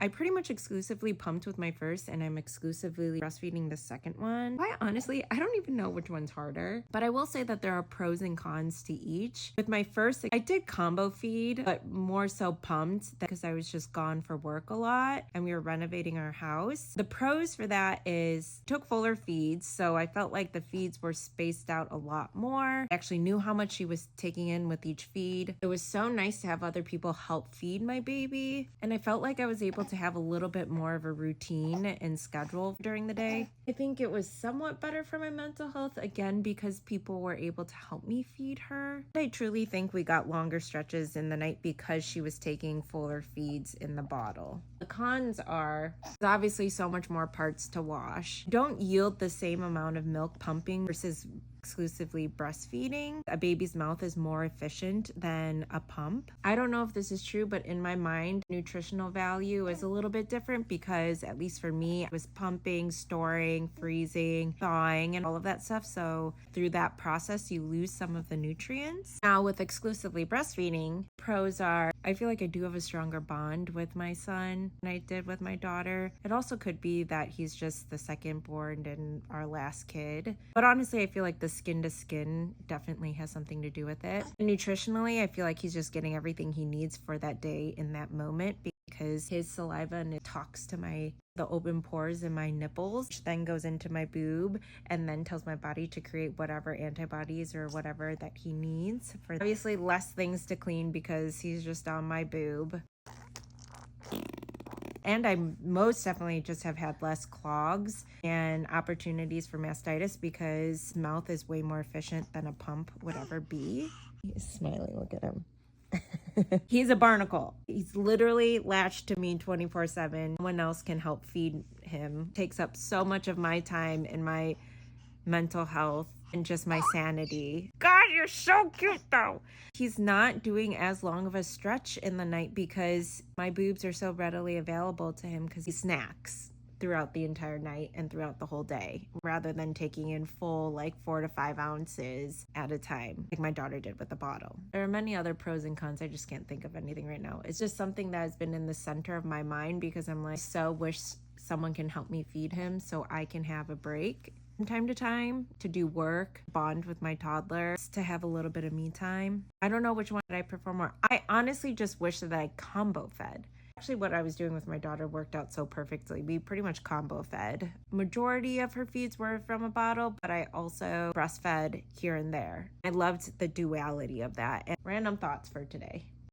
I pretty much exclusively pumped with my first, and I'm exclusively breastfeeding the second one. Quite honestly, I don't even know which one's harder, but I will say that there are pros and cons to each. With my first, I did combo feed, but more so pumped because I was just gone for work a lot and we were renovating our house. The pros for that is took fuller feeds, so I felt like the feeds were spaced out a lot more. I actually knew how much she was taking in with each feed. It was so nice to have other people help feed my baby, and I felt like I was able to have a little bit more of a routine and schedule during the day. I think it was somewhat better for my mental health, again, because people were able to help me feed her. I truly think we got longer stretches in the night because she was taking fuller feeds in the bottle. The cons are there's obviously so much more parts to wash. Don't yield the same amount of milk pumping versus exclusively breastfeeding. A baby's mouth is more efficient than a pump. I don't know if this is true, but in my mind, nutritional value is a little bit different because, at least for me, I was pumping, storing, freezing, thawing, and all of that stuff. So through that process, you lose some of the nutrients. Now, with exclusively breastfeeding, pros are I feel like I do have a stronger bond with my son than I did with my daughter. It also could be that he's just the second born and our last kid. But honestly, I feel like the skin to skin definitely has something to do with it. And nutritionally, I feel like he's just getting everything he needs for that day in that moment because his saliva and it talks to the open pores in my nipples, which then goes into my boob and then tells my body to create whatever antibodies or whatever that he needs. For obviously less things to clean because he's just on my boob. And I most definitely just have had less clogs and opportunities for mastitis because mouth is way more efficient than a pump would ever be. He's smiling, look at him. He's a barnacle. He's literally latched to me 24/7. No one else can help feed him. Takes up so much of my time and my mental health and just my sanity. God, you're so cute though. He's not doing as long of a stretch in the night because my boobs are so readily available to him because he snacks throughout the entire night and throughout the whole day rather than taking in full 4 to 5 ounces at a time like my daughter did with the bottle. There are many other pros and cons. I just can't think of anything right now. It's just something that has been in the center of my mind because I'm so wish someone can help me feed him so I can have a break from time to time to do work, bond with my toddler, to have a little bit of me time. I don't know which one I prefer more. I honestly just wish that I combo fed. Actually, what I was doing with my daughter worked out so perfectly. We pretty much combo fed. Majority of her feeds were from a bottle, but I also breastfed here and there. I loved the duality of that. And random thoughts for today.